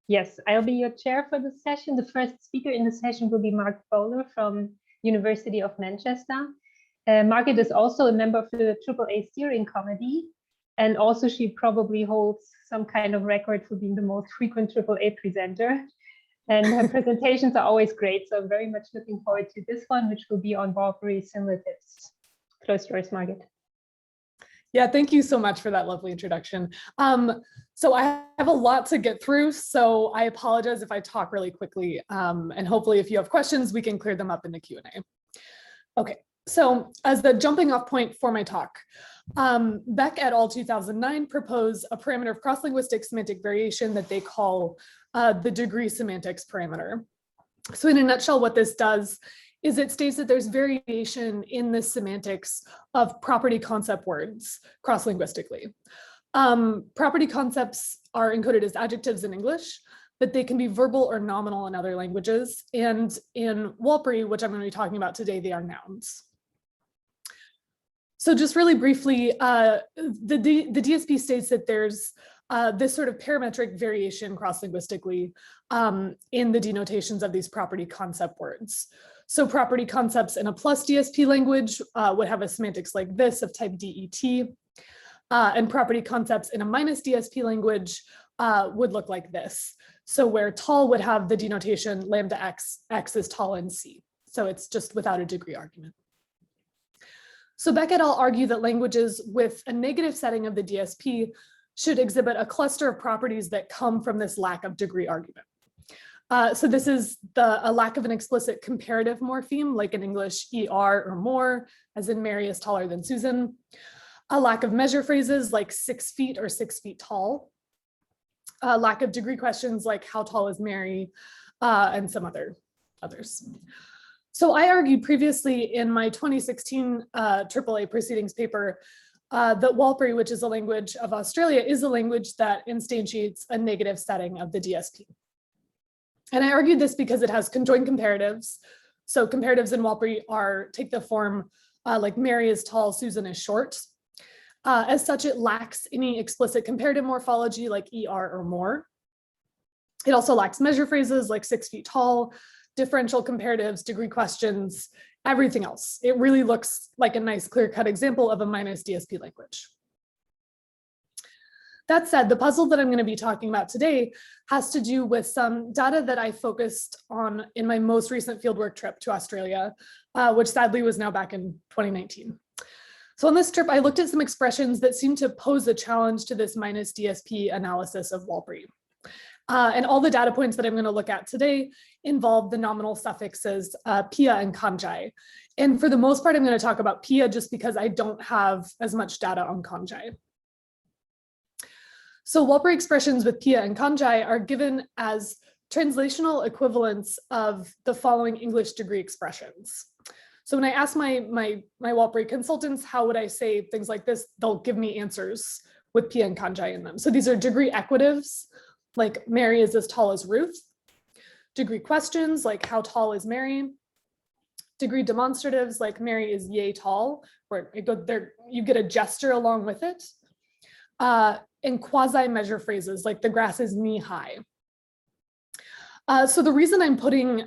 Yes, I'll be your chair for the session. The first speaker in the session will be Mark Bowler from University of Manchester. Margaret is also a member of the AAA steering committee, and also she probably holds some kind of record for being the most frequent AAA presenter. And her presentations are always great, so I'm very much looking forward to this one, which will be on Warlpiri similitives. Close yours, Margaret. Yeah, thank you so much for that lovely introduction. So I have a lot to get through, so I apologize if I talk really quickly, and hopefully if you have questions, we can clear them up in the Q&A. Okay, so as the jumping off point for my talk, Beck et al. 2009 proposed a parameter of cross-linguistic semantic variation that they call the degree semantics parameter. So in a nutshell, what this does is it states that there's variation in the semantics of property concept words cross-linguistically. Property concepts are encoded as adjectives in English, but they can be verbal or nominal in other languages. And in Warlpiri, which I'm going to be talking about today, they are nouns. So just really briefly, the DSP states that there's this sort of parametric variation cross-linguistically in the denotations of these property concept words. So property concepts in a plus DSP language would have a semantics like this of type DET, and property concepts in a minus DSP language would look like this. So where tall would have the denotation lambda x, x is tall in C. So it's just without a degree argument. So Beck et al. Argue that languages with a negative setting of the DSP should exhibit a cluster of properties that come from this lack of degree argument. So this is a lack of an explicit comparative morpheme, like in English, ER or more, as in Mary is taller than Susan. A lack of measure phrases like 6 feet or 6 feet tall. A lack of degree questions like how tall is Mary, and some others. So I argued previously in my 2016 AAA proceedings paper that Warlpiri, which is a language of Australia, is a language that instantiates a negative setting of the DSP. And I argued this because it has conjoined comparatives. So comparatives in Warlpiri take the form like Mary is tall, Susan is short. As such, it lacks any explicit comparative morphology like ER or more. It also lacks measure phrases like 6 feet tall, differential comparatives, degree questions, everything else. It really looks like a nice clear-cut example of a minus DSP language. That said, the puzzle that I'm going to be talking about today has to do with some data that I focused on in my most recent fieldwork trip to Australia, which sadly was now back in 2019. So on this trip, I looked at some expressions that seem to pose a challenge to this minus DSP analysis of Warlpiri. And all the data points that I'm going to look at today involve the nominal suffixes pia and kanjai. And for the most part, I'm going to talk about pia just because I don't have as much data on kanjai. So Warlpiri expressions with pia and kanjai are given as translational equivalents of the following English degree expressions. So when I ask my Warlpiri consultants, how would I say things like this, they'll give me answers with pia and kanjai in them. So these are degree equatives, like Mary is as tall as Ruth. Degree questions, like how tall is Mary? Degree demonstratives, like Mary is yay tall, where you get a gesture along with it. And quasi-measure phrases, like the grass is knee-high. So the reason I'm putting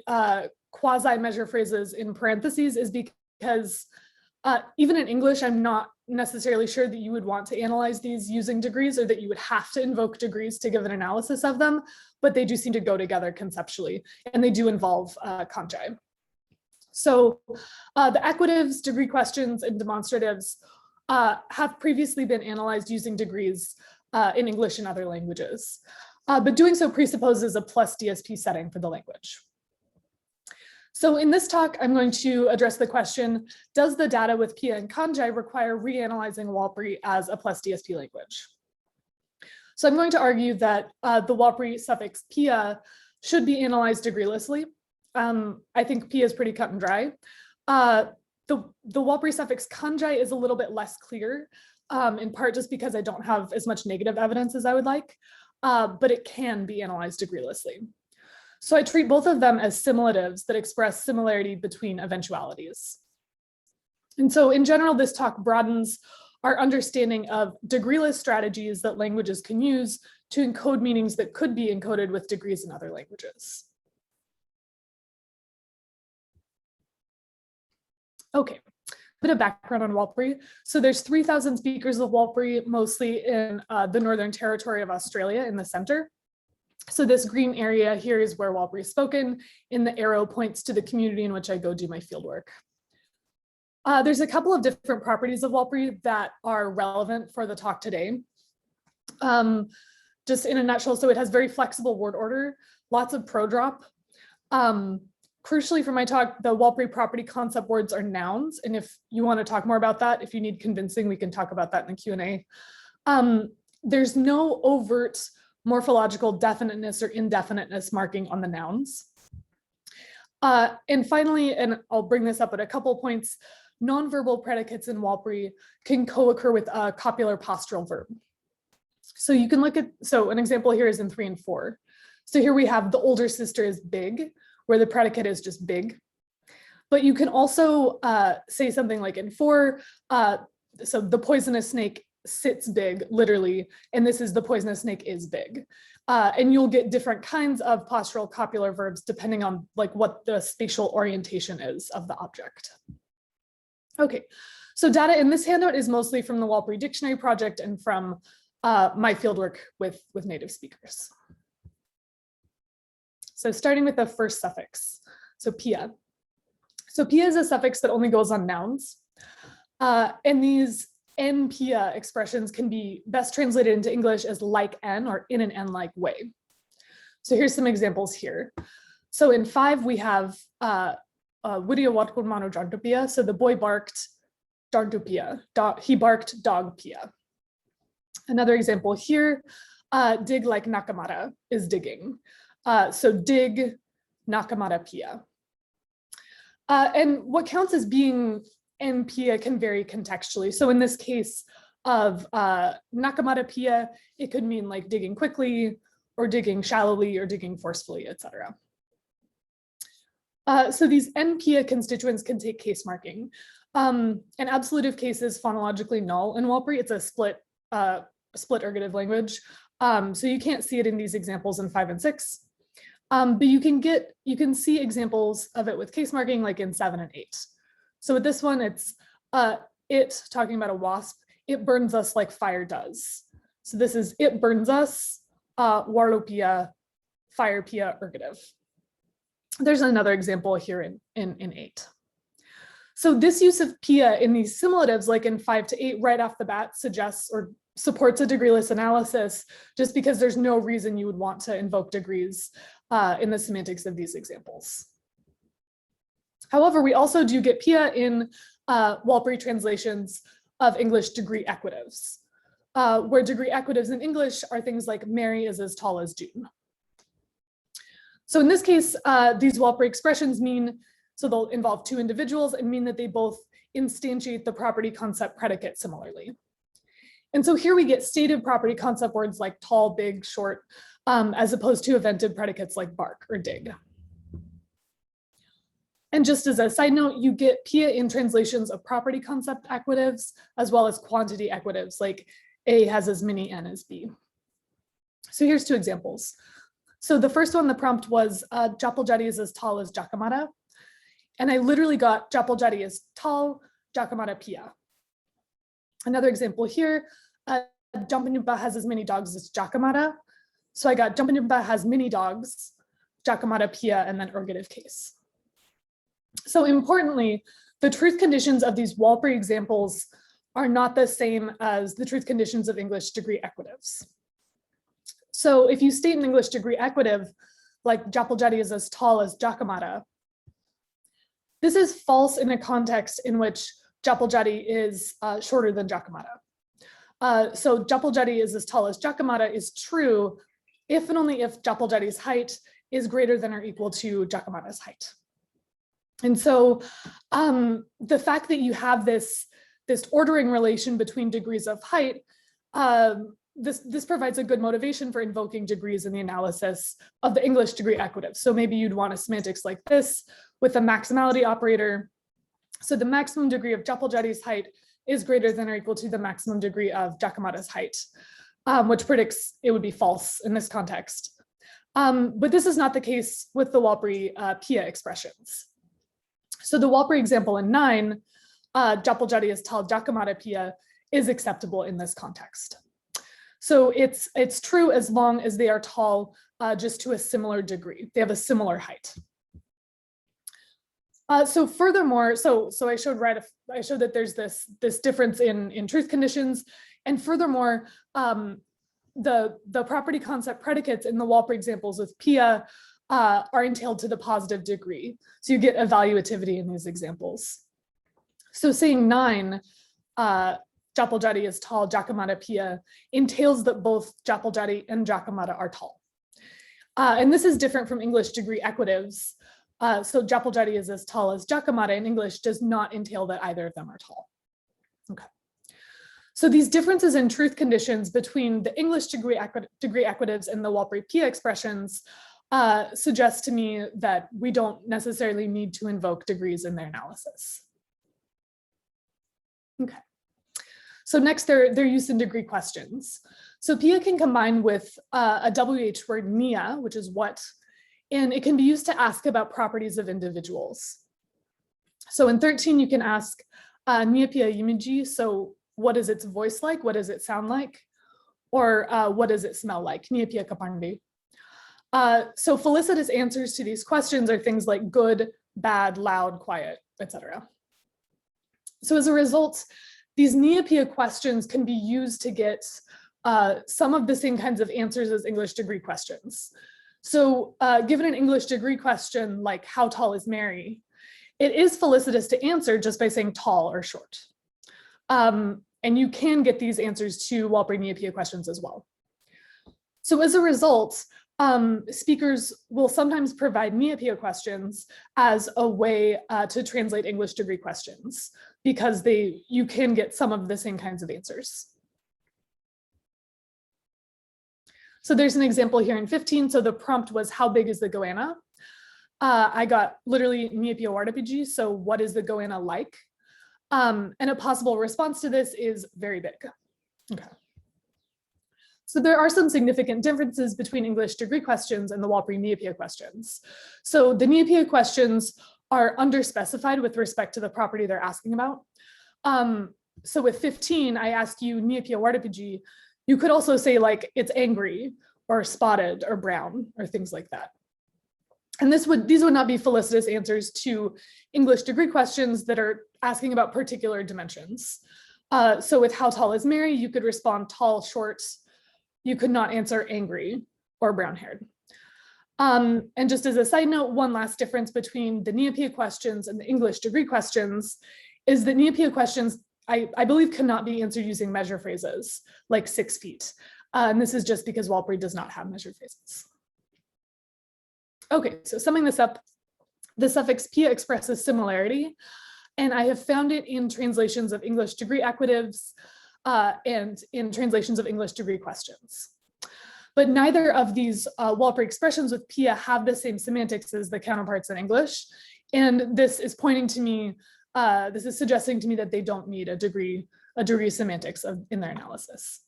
quasi-measure phrases in parentheses is because even in English, I'm not necessarily sure that you would want to analyze these using degrees or that you would have to invoke degrees to give an analysis of them, but they do seem to go together conceptually, and they do involve kanjai. So the equatives, degree questions, and demonstratives have previously been analyzed using degrees in English and other languages, but doing so presupposes a plus DSP setting for the language. So in this talk, I'm going to address the question, does the data with pia and kanjai require reanalyzing Warlpiri as a plus DSP language? So I'm going to argue that the Warlpiri suffix pia should be analyzed degreelessly. I think pia is pretty cut and dry. The Warlpiri suffix kanjai is a little bit less clear, in part just because I don't have as much negative evidence as I would like, but it can be analyzed degreelessly. So I treat both of them as similatives that express similarity between eventualities. And so in general, this talk broadens our understanding of degreeless strategies that languages can use to encode meanings that could be encoded with degrees in other languages. Okay, a bit of background on Warlpiri. So there's 3,000 speakers of Warlpiri, mostly in the Northern Territory of Australia in the center. So this green area here is where Warlpiri is spoken, and the arrow points to the community in which I go do my fieldwork. There's a couple of different properties of Warlpiri that are relevant for the talk today. Just in a nutshell, so it has very flexible word order, lots of pro-drop. Crucially for my talk, the Warlpiri property concept words are nouns. And if you want to talk more about that, if you need convincing, we can talk about that in the Q&A. There's no overt morphological definiteness or indefiniteness marking on the nouns. And finally, and I'll bring this up at a couple points, nonverbal predicates in Warlpiri can co-occur with a copular postural verb. So you can look at, so an example here is in 3 and 4. So here we have the older sister is big, where the predicate is just big. But you can also say something like in 4, so the poisonous snake sits big, literally, and this is the poisonous snake is big. And you'll get different kinds of postural copular verbs depending on like what the spatial orientation is of the object. Okay, so data in this handout is mostly from the Warlpiri Dictionary Project and from my fieldwork with native speakers. So starting with the first suffix, so pia. So pia is a suffix that only goes on nouns. And these n pia expressions can be best translated into English as like n or in an n-like way. So here's some examples here. So in 5, we have Widia Watkul Manu Jantupia. So the boy barked Jantupia. He barked dog pia. Another example here, dig like Nakamata is digging. So dig Nakamata pia. And what counts as being n pia can vary contextually. So in this case of Nakamata pia, it could mean like digging quickly or digging shallowly or digging forcefully, etc. So these n pia constituents can take case marking. An absolutive case is phonologically null in Warlpiri. It's a split ergative language. So you can't see it in these examples in 5 and 6. But you can see examples of it with case marking like in 7 and 8. So with this one, it's it talking about a wasp. It burns us like fire does. So this is it burns us, warlopia, fire pia ergative. There's another example here in 8. So this use of pia in these similatives, like in 5 to 8, right off the bat suggests or supports a degreeless analysis, just because there's no reason you would want to invoke degrees in the semantics of these examples. However, we also do get pia in Warlpiri translations of English degree equatives, where degree equatives in English are things like Mary is as tall as June. So in this case, these Warlpiri expressions mean, so they'll involve 2 individuals and mean that they both instantiate the property concept predicate similarly. And so here we get stated property concept words like tall, big, short, as opposed to evented predicates like bark or dig. And just as a side note, you get pia in translations of property concept equatives, as well as quantity equatives, like A has as many N as B. So here's 2 examples. So the first one, the prompt was Japaljati is as tall as Jakamata. And I literally got Japaljati is tall, Jakamata pia. Another example here, Jampanyumpa has as many dogs as Jakamata. So I got Jampanyumpa has many dogs, Jakamata pia, and then ergative case. So importantly, the truth conditions of these Warlpiri examples are not the same as the truth conditions of English degree equatives. So if you state an English degree equative, like Japaljati is as tall as Jakamata, this is false in a context in which Japaljati is shorter than Jakamata. So Japaljati is as tall as Jakamata is true if and only if Japaljati's height is greater than or equal to Jakamata's height. And so the fact that you have this ordering relation between degrees of height, this provides a good motivation for invoking degrees in the analysis of the English degree equative. So maybe you'd want a semantics like this with a maximality operator. So the maximum degree of Japaljati's height is greater than or equal to the maximum degree of Jakamata's height. which predicts it would be false in this context. But this is not the case with the Warlpiri Pia expressions. So the Warlpiri example in 9, Japal Jadi is tal Jakamata Pia, is acceptable in this context. So it's true as long as they are tall just to a similar degree. They have a similar height. So furthermore, so I showed that there's this difference in truth conditions, and furthermore, the property concept predicates in the Warlpiri examples with Pia are entailed to the positive degree. So you get evaluativity in these examples. So saying 9, Japal Jadi is tall, Jakamata Pia, entails that both Japal Jadi and Jakamata are tall. And this is different from English degree equatives. So Japal Jadi is as tall as Jakamata in English does not entail that either of them are tall. Okay. So these differences in truth conditions between the English degree equatives and the Warlpiri Pia expressions suggest to me that we don't necessarily need to invoke degrees in their analysis. Okay. So next, their use in degree questions. So Pia can combine with a WH word nia, which is what, and it can be used to ask about properties of individuals. So in 13, you can ask nia Pia yimiji, so what is its voice like? What does it sound like? Or what does it smell like? Nia Pia kapangdi. So felicitous answers to these questions are things like good, bad, loud, quiet, etc. So as a result, these nia Pia questions can be used to get some of the same kinds of answers as English degree questions. So given an English degree question like how tall is Mary, it is felicitous to answer just by saying tall or short. And you can get these answers to Warlpiri nia Pia questions as well. So as a result, speakers will sometimes provide nia Pia questions as a way to translate English degree questions, because you can get some of the same kinds of answers. So there's an example here in 15. So the prompt was, how big is the goanna? I got literally nia Pia Wardapiji, so what is the goanna like? And a possible response to this is very big. Okay. So there are some significant differences between English degree questions and the Warlpiri nia Pia questions. So the nia Pia questions are underspecified with respect to the property they're asking about. So with 15, I asked you nia Pia Wardapiji. You could also say like it's angry or spotted or brown or things like that. And these would not be felicitous answers to English degree questions that are asking about particular dimensions. So with how tall is Mary, you could respond tall, short. You could not answer angry or brown-haired. And just as a side note, one last difference between the nia Pia questions and the English degree questions is that nia Pia questions, I believe, cannot be answered using measure phrases like 6 feet. And this is just because Warlpiri does not have measure phrases. Okay, so summing this up, the suffix Pia expresses similarity, and I have found it in translations of English degree equatives and in translations of English degree questions. But neither of these Warlpiri expressions with Pia have the same semantics as the counterparts in English, and this is pointing to me, this is suggesting to me that they don't need a degree semantics in their analysis.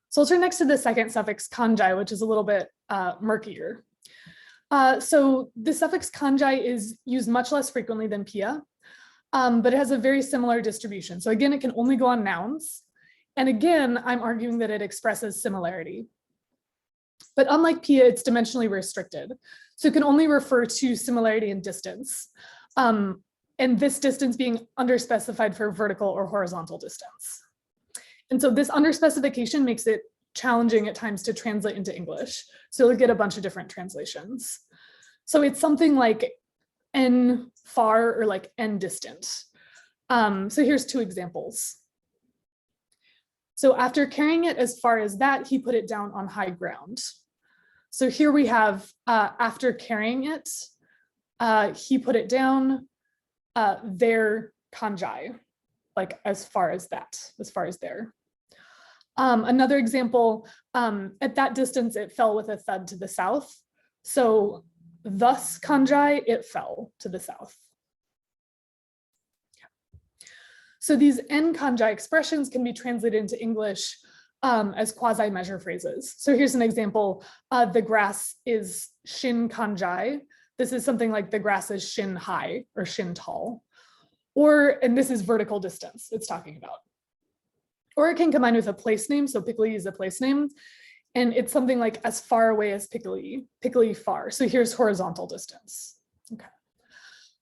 So I'll turn next to the second suffix kanjai, which is a little bit murkier. So the suffix kanjai is used much less frequently than Pia, but it has a very similar distribution. So again, it can only go on nouns. And again, I'm arguing that it expresses similarity. But unlike Pia, it's dimensionally restricted. So it can only refer to similarity in distance. And this distance being underspecified for vertical or horizontal distance. And so this underspecification makes it challenging at times to translate into English. So you'll get a bunch of different translations. So it's something like n far or like n distant. So here's 2 examples. So after carrying it as far as that, he put it down on high ground. So here we have after carrying it, he put it down there kanjai, like as far as that, as far as there. Another example, at that distance, it fell with a thud to the south. So thus kanjai, it fell to the south. So these N kanjai expressions can be translated into English as quasi-measure phrases. So here's an example. The grass is shin kanjai. This is something like the grass is shin high or shin tall. And this is vertical distance it's talking about. Or it can combine with a place name. So Pikili is a place name. And it's something like as far away as Pikili far. So here's horizontal distance. Okay.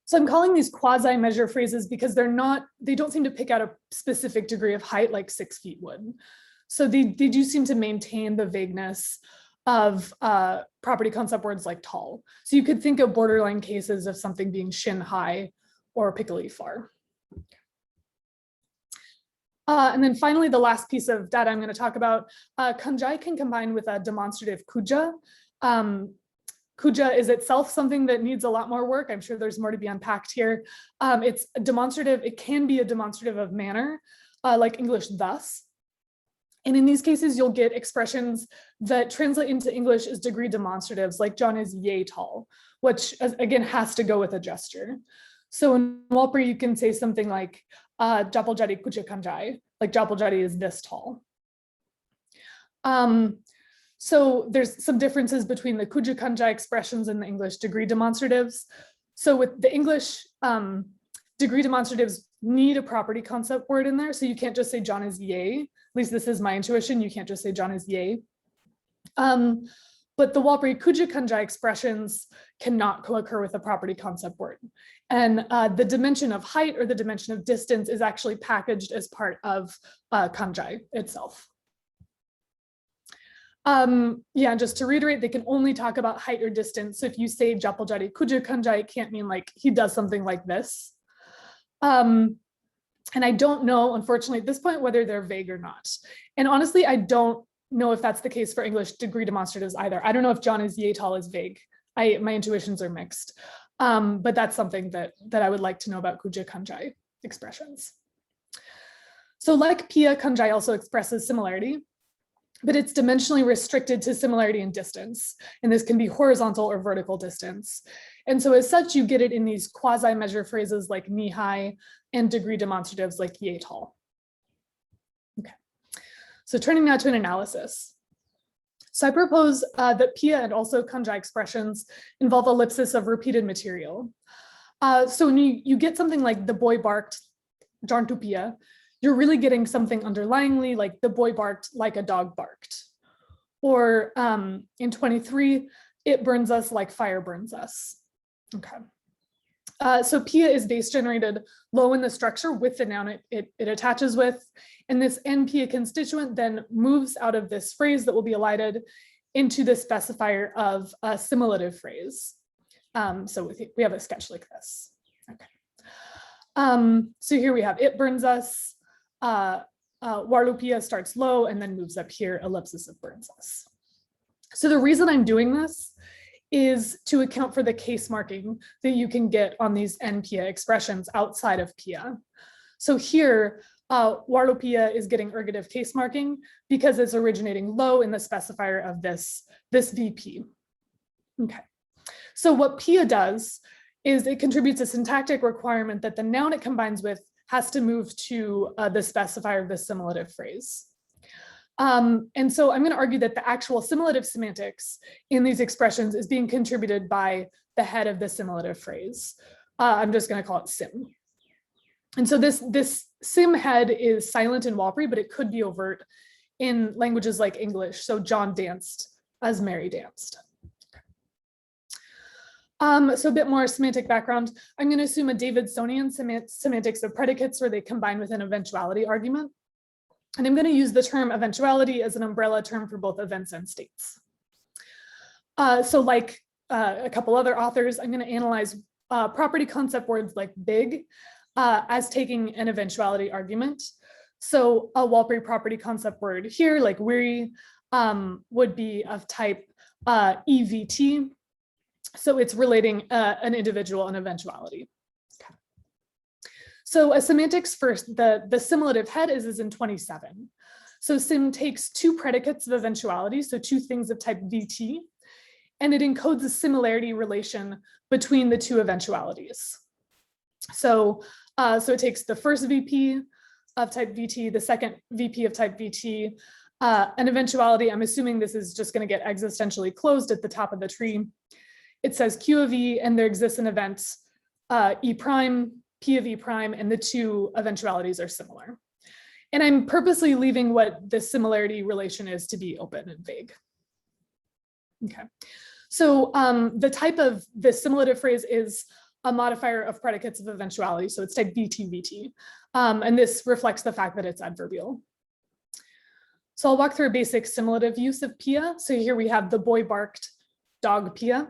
So I'm calling these quasi-measure phrases because they don't seem to pick out a specific degree of height like 6 feet would. So they do seem to maintain the vagueness of property concept words like tall. So you could think of borderline cases of something being shin high or Pikili far. And then finally, the last piece of data I'm going to talk about, kanjai can combine with a demonstrative kuja. Kuja is itself something that needs a lot more work. I'm sure there's more to be unpacked here. It's a demonstrative, it can be a demonstrative of manner, like English thus. And in these cases, you'll get expressions that translate into English as degree demonstratives, like John is yay tall, which again has to go with a gesture. So in Walpuri, you can say something like Japal Jadi Kuja Kanjai, like Japal Jadi is this tall. So there's some differences between the Kuja Kanjai expressions and the English degree demonstratives. So with the English degree demonstratives need a property concept word in there. So you can't just say John is yay. At least this is my intuition. You can't just say John is yay. But the Walpuri Kuja Kanjai expressions cannot co-occur with a property concept word. And the dimension of height or the dimension of distance is actually packaged as part of Kanjai itself. Yeah, just to reiterate, they can only talk about height or distance. So if you say Japal Jadi Kuja Kanjai, it can't mean like he does something like this. And I don't know, unfortunately, at this point, whether they're vague or not. And honestly, I don't know if that's the case for English degree demonstratives either. I don't know if John is yay tall is vague. My intuitions are mixed. But that's something that I would like to know about Kuja Kanjai expressions. So like Pia, Kanjai also expresses similarity, but it's dimensionally restricted to similarity in distance. And this can be horizontal or vertical distance. And so as such, you get it in these quasi-measure phrases like knee-high and degree demonstratives like yay tall. Okay, so turning now to an analysis. So I propose that Pia and also Kanjai expressions involve ellipsis of repeated material. So when you get something like the boy barked, Jarntu Pia, you're really getting something underlyingly like the boy barked like a dog barked. Or in 23, it burns us like fire burns us. Okay. So Pia is base generated low in the structure with the noun it attaches with. And this N-Pia constituent then moves out of this phrase that will be elided into the specifier of a simulative phrase. So we have a sketch like this. Okay. So here we have it burns us. Warlu Pia starts low and then moves up here, ellipsis of burns us. So the reason I'm doing this is to account for the case marking that you can get on these N-Pia expressions outside of Pia. So here, Warlu Pia is getting ergative case marking because it's originating low in the specifier of this VP. Okay, so what Pia does is it contributes a syntactic requirement that the noun it combines with has to move to the specifier of the simulative phrase. And so I'm going to argue that the actual simulative semantics in these expressions is being contributed by the head of the simulative phrase. I'm just going to call it sim. And so this sim head is silent in Walpuri, but it could be overt in languages like English. So John danced as Mary danced. So a bit more semantic background. I'm going to assume a Davidsonian semantics of predicates where they combine with an eventuality argument. And I'm going to use the term eventuality as an umbrella term for both events and states. So like a couple other authors, I'm going to analyze property concept words like big as taking an eventuality argument. So a Walpuri property concept word here, like weary, would be of type EVT. So it's relating an individual and eventuality. Okay. So a semantics first, the simulative head is in 27. So sim takes two predicates of eventuality, so two things of type VT, and it encodes a similarity relation between the two eventualities. So, so it takes the first VP of type VT, the second VP of type VT, an eventuality. I'm assuming this is just going to get existentially closed at the top of the tree. It says Q of E, and there exists an event E prime, P of E prime, and the two eventualities are similar. And I'm purposely leaving what the similarity relation is to be open and vague. Okay, so the type of this simulative phrase is a modifier of predicates of eventuality. So it's type VT-VT. And this reflects the fact that it's adverbial. So I'll walk through a basic simulative use of PIA. So here we have the boy barked, dog PIA.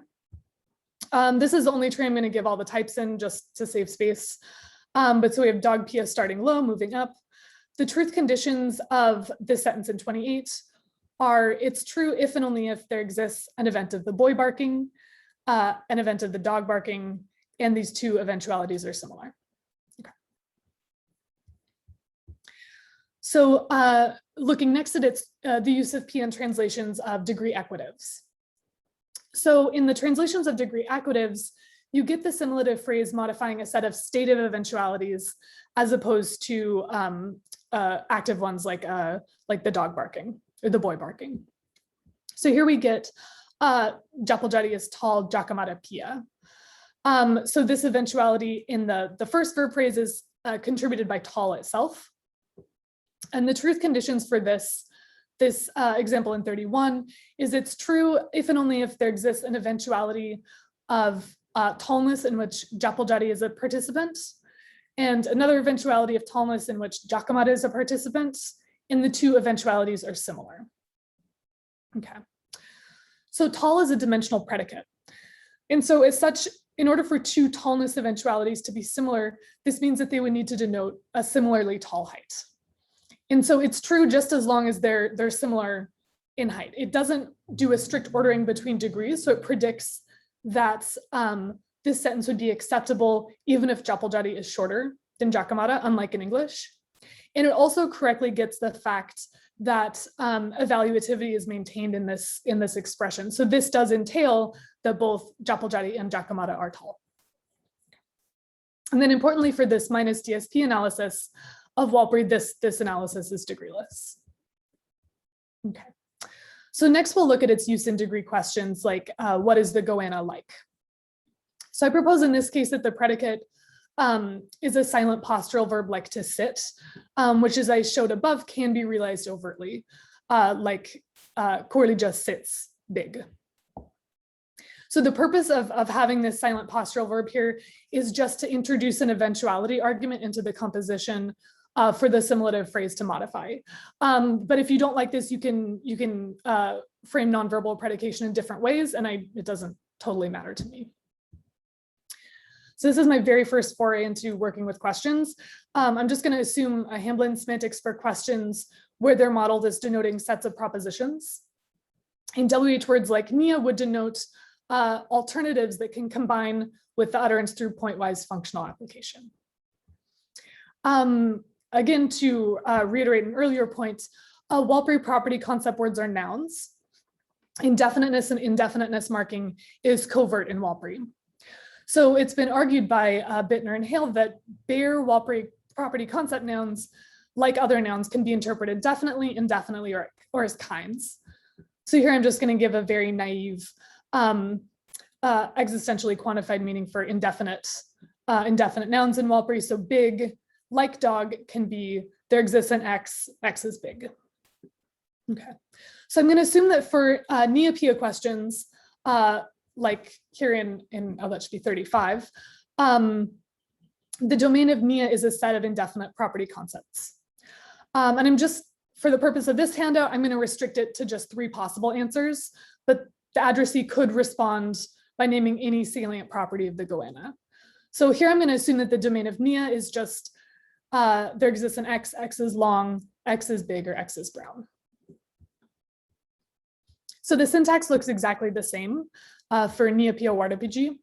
This is the only tree I'm going to give all the types in just to save space. But so we have dog PIA starting low, moving up. The truth conditions of this sentence in 28 are it's true if and only if there exists an event of the boy barking, an event of the dog barking, and these two eventualities are similar. Okay. So looking next at its the use of PIA in translations of degree equatives. So in the translations of degree equatives, you get the simulative phrase modifying a set of stative eventualities as opposed to active ones like the dog barking or the boy barking. So here we get Japaljeddi is tall, Giacomata PIA. So this eventuality in the first verb phrase is contributed by tall itself. And the truth conditions for this example in 31 is it's true if and only if there exists an eventuality of tallness in which Japaljeddi is a participant, and another eventuality of tallness in which Giacomata is a participant, and the two eventualities are similar. Okay. So tall is a dimensional predicate. And so as such, in order for two tallness eventualities to be similar, this means that they would need to denote a similarly tall height. And so it's true just as long as they're similar in height. It doesn't do a strict ordering between degrees, so it predicts that this sentence would be acceptable even if Japaljeddi is shorter than Giacomata, unlike in English. And it also correctly gets the fact that evaluativity is maintained in this expression. So this does entail that both Japaljeddi and Giacomata are tall. And then importantly for this minus DSP analysis of Walpry, this analysis is degreeless. Okay. So next we'll look at its use in degree questions like what is the goanna like? So I propose in this case that the predicate is a silent postural verb like to sit, which as I showed above can be realized overtly, like Corley just sits big. So the purpose of having this silent postural verb here is just to introduce an eventuality argument into the composition for the simulative phrase to modify. But if you don't like this, you can frame nonverbal predication in different ways, and it doesn't totally matter to me. So this is my very first foray into working with questions. I'm just going to assume a Hamblin semantics for questions where they're modeled as denoting sets of propositions. And WH words like Nia would denote alternatives that can combine with the utterance through pointwise functional application. Again, to reiterate an earlier point, Walpry property concept words are nouns. Indefiniteness and indefiniteness marking is covert in Walpry. So it's been argued by Bittner and Hale that bare Walpry property concept nouns, like other nouns, can be interpreted definitely, indefinitely, or as kinds. So here I'm just going to give a very naive, existentially quantified meaning for indefinite nouns in Walpry. So big, like dog, can be there exists an X, X is big. Okay, so I'm going to assume that for Nia-Pia questions, like here in oh, that should be 35, the domain of Nia is a set of indefinite property concepts. And I'm just, for the purpose of this handout, I'm going to restrict it to just 3 possible answers, but the addressee could respond by naming any salient property of the goanna. So here I'm going to assume that the domain of Nia is just there exists an X, X is long, X is big, or X is brown. So the syntax looks exactly the same for Nia-Pia Wardapiji.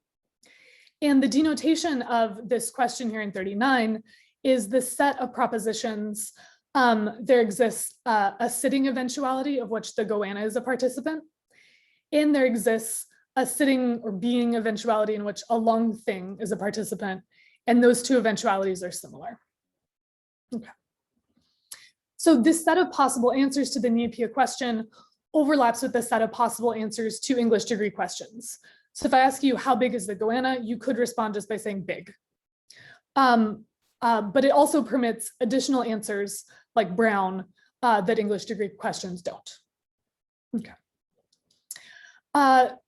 And the denotation of this question here in 39 is the set of propositions. There exists a sitting eventuality of which the goanna is a participant. And there exists a sitting or being eventuality in which a long thing is a participant. And those two eventualities are similar. Okay. So this set of possible answers to the Neopia question overlaps with the set of possible answers to English degree questions. So if I ask you, how big is the goanna, you could respond just by saying big. But it also permits additional answers like brown that English degree questions don't. Okay.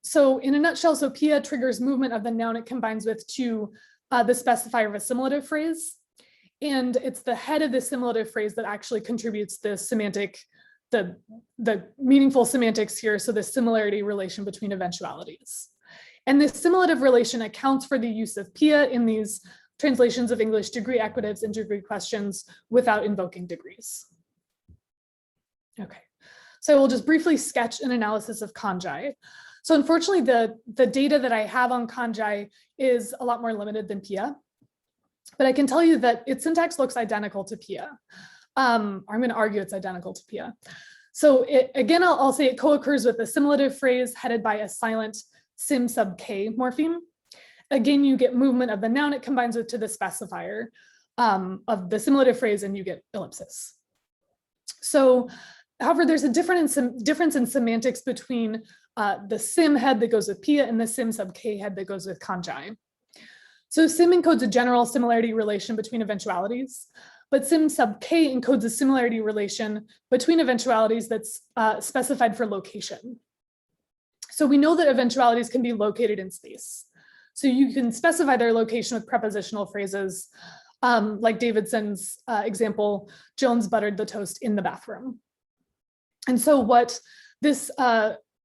So in a nutshell, so PIA triggers movement of the noun it combines with to the specifier of a simulative phrase. And it's the head of the simulative phrase that actually contributes the semantic, the meaningful semantics here. So the similarity relation between eventualities. And this simulative relation accounts for the use of PIA in these translations of English degree equatives and degree questions without invoking degrees. Okay, so I will just briefly sketch an analysis of Kanjai. So unfortunately, the data that I have on Kanjai is a lot more limited than PIA, but I can tell you that its syntax looks identical to PIA. I'm going to argue it's identical to PIA. So again, I'll say it co-occurs with a simulative phrase headed by a silent sim sub k morpheme. Again, you get movement of the noun it combines with to the specifier of the simulative phrase, and you get ellipsis. So, however, there's a difference in semantics between the sim head that goes with PIA and the sim sub k head that goes with Kanjai. So sim encodes a general similarity relation between eventualities, but sim sub k encodes a similarity relation between eventualities that's specified for location. So we know that eventualities can be located in space. So you can specify their location with prepositional phrases, like Davidson's example, Jones buttered the toast in the bathroom. And so what this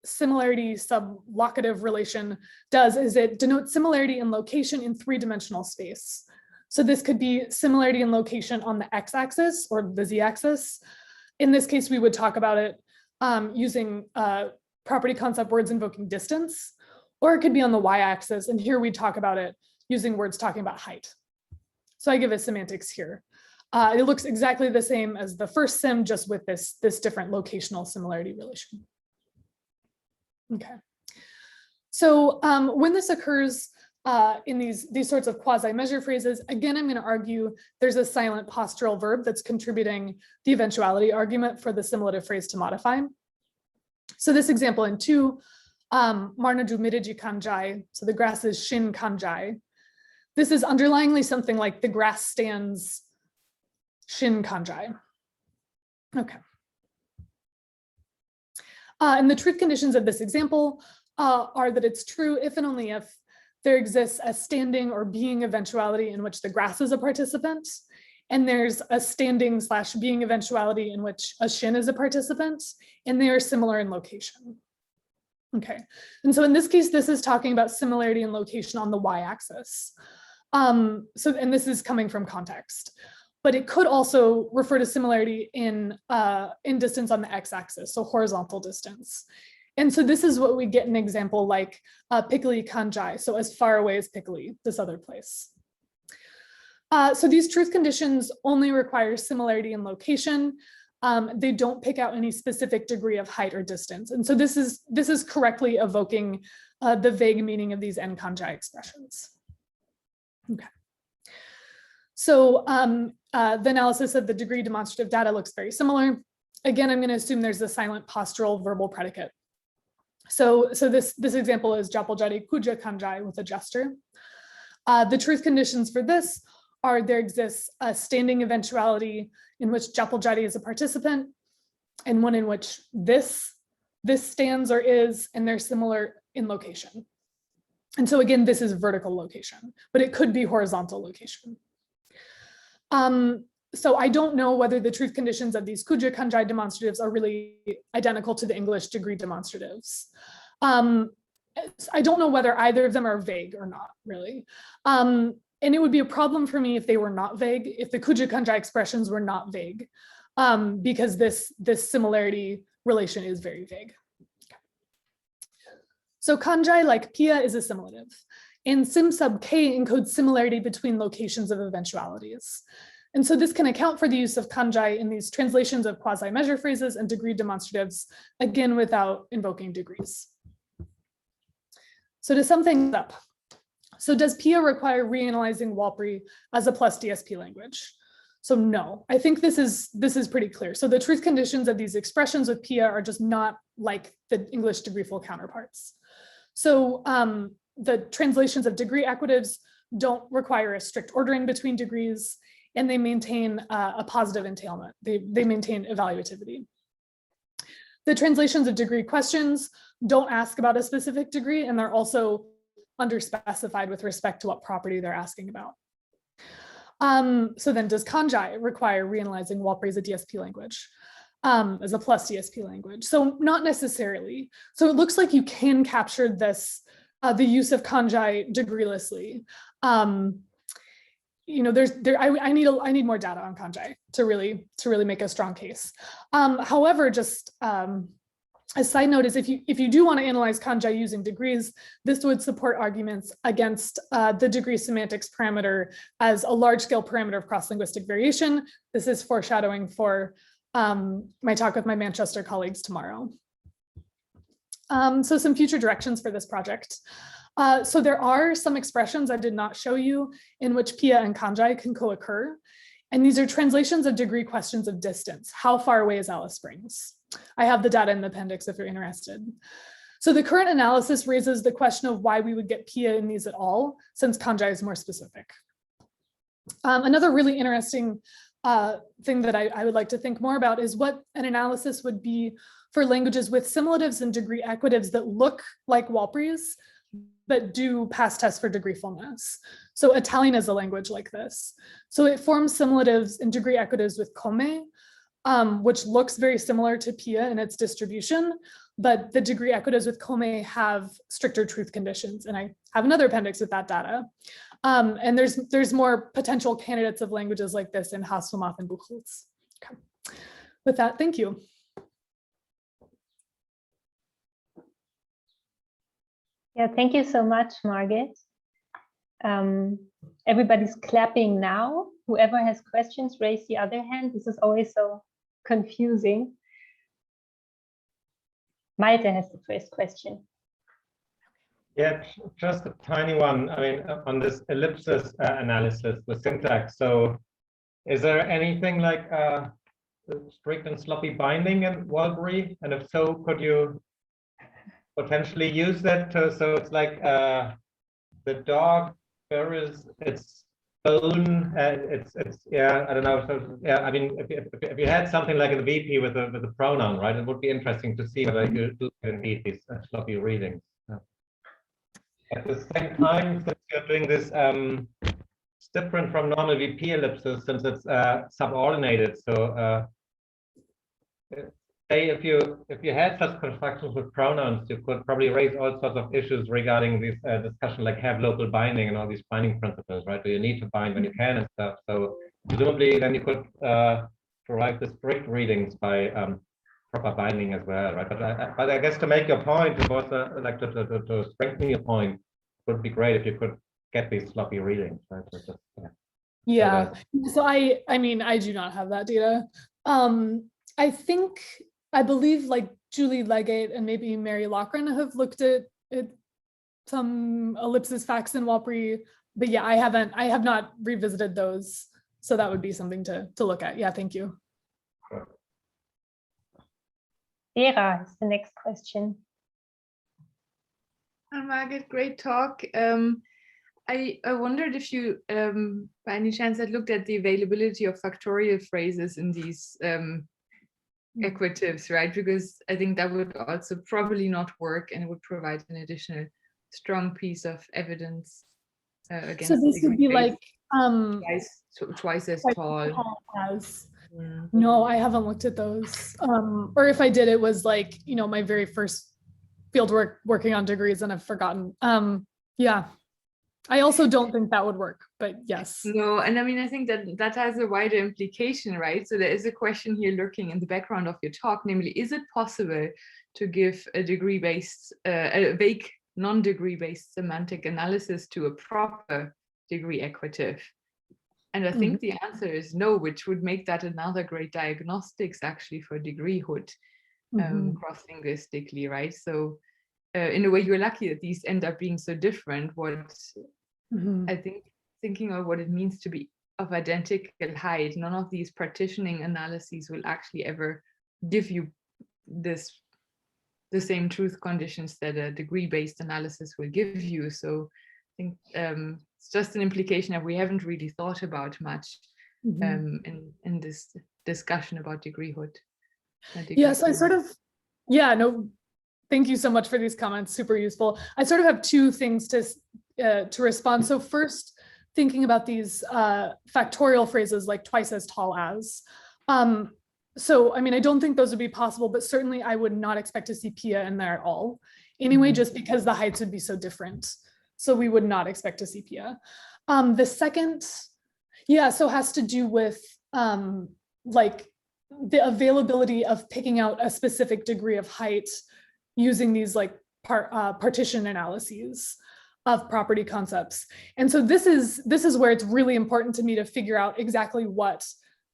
similarity sublocative relation does is it denotes similarity in location in three-dimensional space. So this could be similarity in location on the x-axis or the z-axis. In this case, we would talk about it using property concept words invoking distance, or it could be on the y-axis, and here we talk about it using words talking about height. So I give a semantics here. It looks exactly the same as the first sim, just with this different locational similarity relation. Okay. So when this occurs in these sorts of quasi-measure phrases, again, I'm going to argue there's a silent postural verb that's contributing the eventuality argument for the simulative phrase to modify. So this example in 2, Marnaju Midiji Kanjai, so the grass is Shin Kanjai. This is underlyingly something like the grass stands Shin Kanjai. Okay. And the truth conditions of this example are that it's true if and only if there exists a standing or being eventuality in which the grass is a participant, and there's a standing / being eventuality in which a shin is a participant, and they are similar in location. Okay, and so in this case, this is talking about similarity in location on the y-axis. And this is coming from context, but it could also refer to similarity in distance on the x-axis, so horizontal distance. And so this is what we get an example like Piccoli Kanjai, so as far away as Piccoli, this other place. So these truth conditions only require similarity in location. They don't pick out any specific degree of height or distance. And so this is correctly evoking the vague meaning of these N-Kanjai expressions. Okay. So the analysis of the degree demonstrative data looks very similar. Again, I'm going to assume there's a silent postural verbal predicate. So this example is Japaljari Kuja Kanjai with a gesture. The truth conditions for this are there exists a standing eventuality in which Japaljari is a participant, and one in which this stands or is, and they're similar in location. And so again, this is vertical location, but it could be horizontal location. So I don't know whether the truth conditions of these Kuja Kanjai demonstratives are really identical to the English degree demonstratives. I don't know whether either of them are vague or not, really. And it would be a problem for me if they were not vague, if the Kuja Kanjai expressions were not vague, because this similarity relation is very vague. Okay. So Kanjai, like PIA, is assimilative. And sim sub k encodes similarity between locations of eventualities. And so this can account for the use of Kanjai in these translations of quasi-measure phrases and degree demonstratives, again, without invoking degrees. So to sum things up, So does PIA require reanalyzing WALPRI as a plus DSP language? So no, I think this is pretty clear. So the truth conditions of these expressions with PIA are just not like the English degreeful counterparts. So the translations of degree equatives don't require a strict ordering between degrees, and they maintain a positive entailment. They maintain evaluativity. The translations of degree questions don't ask about a specific degree, and they're also underspecified with respect to what property they're asking about. So then does Kanjai require reanalyzing WALPRI as a DSP language, as a plus DSP language? So not necessarily. So it looks like you can capture this, the use of Kanjai degreelessly. You know, I need more data on Kanjai to really make a strong case. However, just a side note is if you do want to analyze Kanjai using degrees, this would support arguments against the degree semantics parameter as a large-scale parameter of cross-linguistic variation. This is foreshadowing for my talk with my Manchester colleagues tomorrow. So some future directions for this project. So there are some expressions I did not show you in which PIA and Kanjai can co-occur. And these are translations of degree questions of distance. How far away is Alice Springs? I have the data in the appendix if you're interested. So the current analysis raises the question of why we would get PIA in these at all, since Kanjai is more specific. Another really interesting thing that I would like to think more about is what an analysis would be for languages with similatives and degree equatives that look like WALPRI's, but do pass tests for degree fullness. So Italian is a language like this. So it forms similatives and degree equatives with Come, which looks very similar to PIA in its distribution, but the degree equatives with Come have stricter truth conditions. And I have another appendix with that data. And there's more potential candidates of languages like this in Hasselhoff and Buchholz. Okay. With that, thank you. Yeah, thank you so much, Margit. Everybody's clapping now. Whoever has questions, raise the other hand. This is always so confusing. Malte has the first question. Yeah, just a tiny one. I mean, on this ellipsis analysis with syntax. So is there anything like strict and sloppy binding in WALPRI? And if so, could you potentially use that so it's like the dog buries its bone, it's yeah, I don't know. So yeah, I mean, if you had something like in the VP with the pronoun, right, it would be interesting to see whether you do indeed these sloppy readings. At the same time, since you're doing this, it's different from normal VP ellipsis since it's subordinated. So say if you had such constructions with pronouns, you could probably raise all sorts of issues regarding this discussion, like have local binding and all these binding principles, right? Do you need to bind when you can and stuff? So presumably then you could derive the strict readings by proper binding as well, right? But I guess to make your point, it was like to strengthen your point, it would be great if you could get these sloppy readings, right? So just, yeah. So I mean, I do not have that data. I believe like Julie Legate and maybe Mary Loughran have looked at some ellipsis facts in WALPRI, but yeah, I have not revisited those. So that would be something to look at. Yeah, thank you. Vera is the next question. Hi, Margit, great talk. I wondered if you, by any chance, had looked at the availability of factorial phrases in these equatives, right? Because I think that would also probably not work, and it would provide an additional strong piece of evidence against. So this would be like twice as tall. As. No, I haven't looked at those. Or if I did, it was like, you know, my very first field working on degrees, and I've forgotten. Yeah. I also don't think that would work, but yes. No, and I mean, I think that has a wider implication, right? So there is a question here lurking in the background of your talk, namely, is it possible to give a degree-based, a vague non-degree-based semantic analysis to a proper degree equative? And I think the answer is no, which would make that another great diagnostics actually for degreehood cross-linguistically, right? So in a way, you're lucky that these end up being so different. What Mhm. I think thinking of what it means to be of identical height, none of these partitioning analyses will actually ever give you the same truth conditions that a degree-based analysis will give you. So I think it's just an implication that we haven't really thought about much Mhm. in this discussion about degreehood. Yes, I sort of, yeah, no, thank you so much for these comments, super useful. I sort of have two things to respond. So first, thinking about these factorial phrases like twice as tall as. So, I mean, I don't think those would be possible, but certainly I would not expect to see Pia in there at all. Anyway, Mhm. just because the heights would be so different. So we would not expect to see Pia. The second, yeah, so has to do with like the availability of picking out a specific degree of height using these like partition analyses of property concepts. And so this is where it's really important to me to figure out exactly what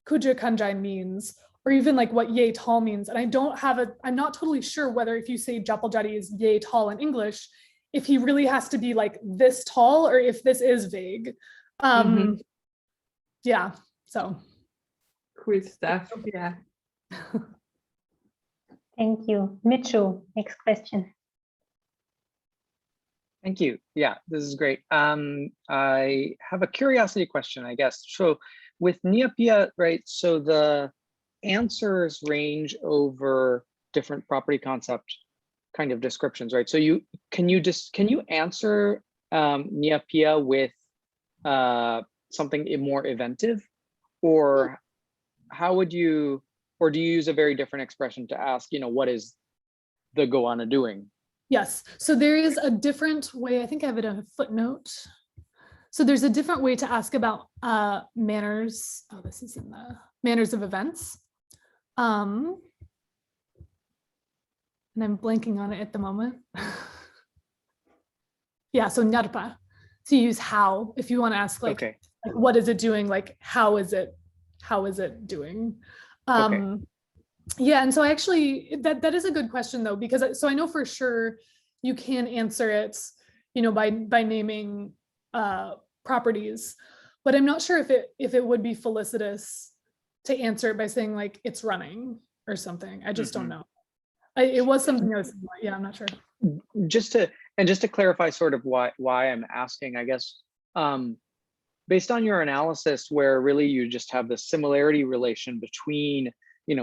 Kuja Kanjai means, or even like what yay tall means. And I'm not totally sure whether if you say Japal-Jadi is yay tall in English, if he really has to be like this tall or if this is vague. Yeah, so. Cool stuff, yeah. Thank you. Mitchell, next question. Thank you. Yeah, this is great. I have a curiosity question, I guess. So with Neopia, right, so the answers range over different property concept kind of descriptions, right? So can you answer Neopia with something more eventive, or how would you, or do you use a very different expression to ask, what is the goanna doing? Yes, so there is a different way, I think I have it in a footnote. So there's a different way to ask about manners. Oh, this is in the manners of events. And I'm blanking on it at the moment. Yeah, so narpa, to use how, if you want to ask like, Okay. like, what is it doing? Like, how is it doing? Okay. Yeah, and so I actually, that is a good question though, because so I know for sure you can answer it, by naming properties, but I'm not sure if it would be felicitous to answer it by saying like it's running or something. I just don't know. It was something I was, yeah, I'm not sure. Just to clarify sort of why I'm asking, I guess, based on your analysis where really you just have the similarity relation between,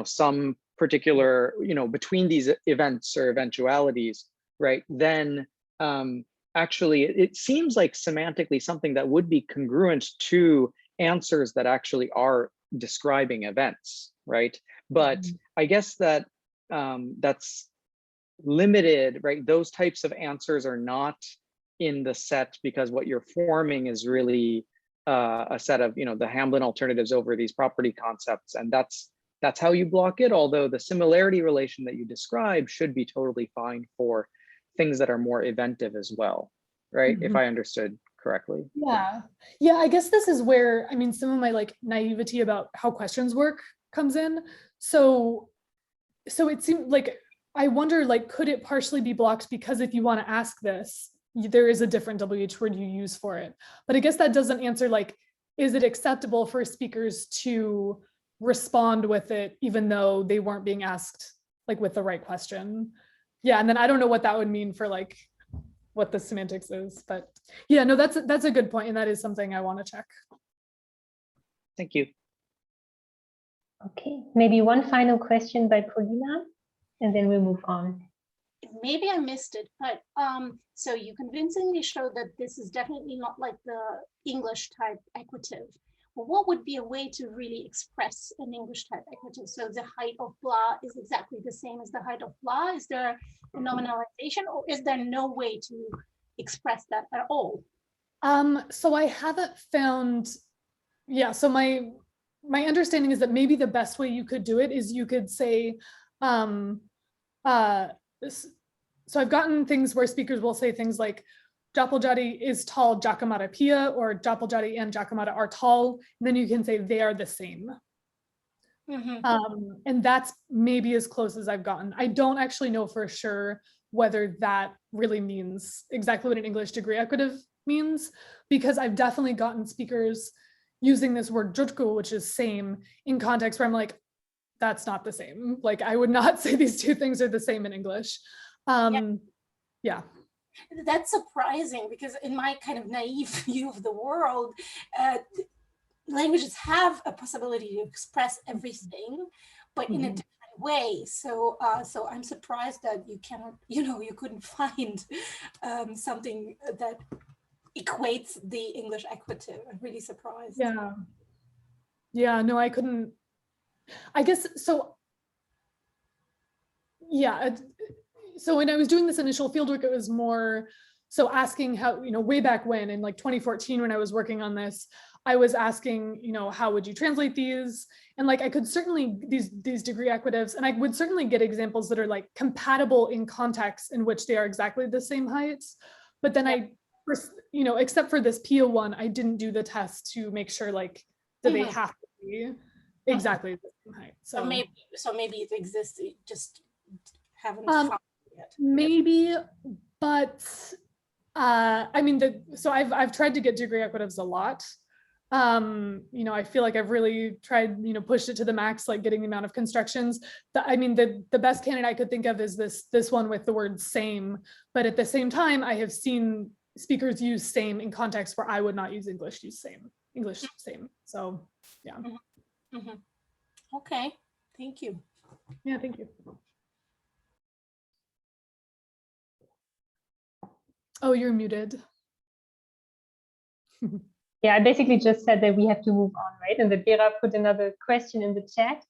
some particular, between these events or eventualities, right? Then actually it seems like semantically something that would be congruent to answers that actually are describing events, right? But I guess that that's limited, right? Those types of answers are not in the set because what you're forming is really a set of, the Hamblin alternatives over these property concepts, and that's how you block it. Although the similarity relation that you describe should be totally fine for things that are more eventive as well, right? If I understood correctly. Yeah, I guess this is where, I mean, some of my like naivety about how questions work comes in. So it seemed like, I wonder, like, could it partially be blocked because if you want to ask this, there is a different WH word you use for it. But I guess that doesn't answer, like, is it acceptable for speakers to respond with it even though they weren't being asked like with the right question? Yeah, and then I don't know what that would mean for like what the semantics is, but yeah, no, that's a good point, and that is something I want to check. Thank you. Okay, maybe one final question by Paulina, and then we'll move on. Maybe I missed it, but so you convincingly showed that this is definitely not like the English type equative. Well, what would be a way to really express an English type equative? So the height of blah is exactly the same as the height of blah. Is there a nominalization, or is there no way to express that at all? So I haven't found, yeah, so my understanding is that maybe the best way you could do it is you could say, so I've gotten things where speakers will say things like Japal-Jadi is tall, Jakamata Pia, or Japal-Jadi and Jakamata are tall, and then you can say they are the same. And that's maybe as close as I've gotten. I don't actually know for sure whether that really means exactly what an English degree equative means, because I've definitely gotten speakers using this word jutku, which is same, in context where I'm like, that's not the same. Like, I would not say these two things are the same in English. Yeah. That's surprising, because in my kind of naive view of the world, languages have a possibility to express everything, but in a different way. So so I'm surprised that you cannot, you couldn't find something that equates the English equative. I'm really surprised. Yeah, no, I couldn't, I guess, so yeah, so when I was doing this initial fieldwork, it was more so asking how, way back when, in like 2014, when I was working on this, I was asking, how would you translate these? And like, I could certainly, these degree equatives, and I would certainly get examples that are like compatible in contexts in which they are exactly the same heights. But then I, except for this PIA one, I didn't do the test to make sure like, that they have to be exactly the same height. So maybe it exists, you just haven't found it yet. Maybe, but I mean, so I've tried to get degree equatives a lot. I feel like I've really tried, pushed it to the max, like getting the amount of constructions. The best candidate I could think of is this one with the word same, but at the same time, I have seen speakers use same in contexts where I would not use English same. So yeah. Okay, thank you. Yeah, thank you. Oh, you're muted. Yeah, I basically just said that we have to move on, right? And that Vera put another question in the chat.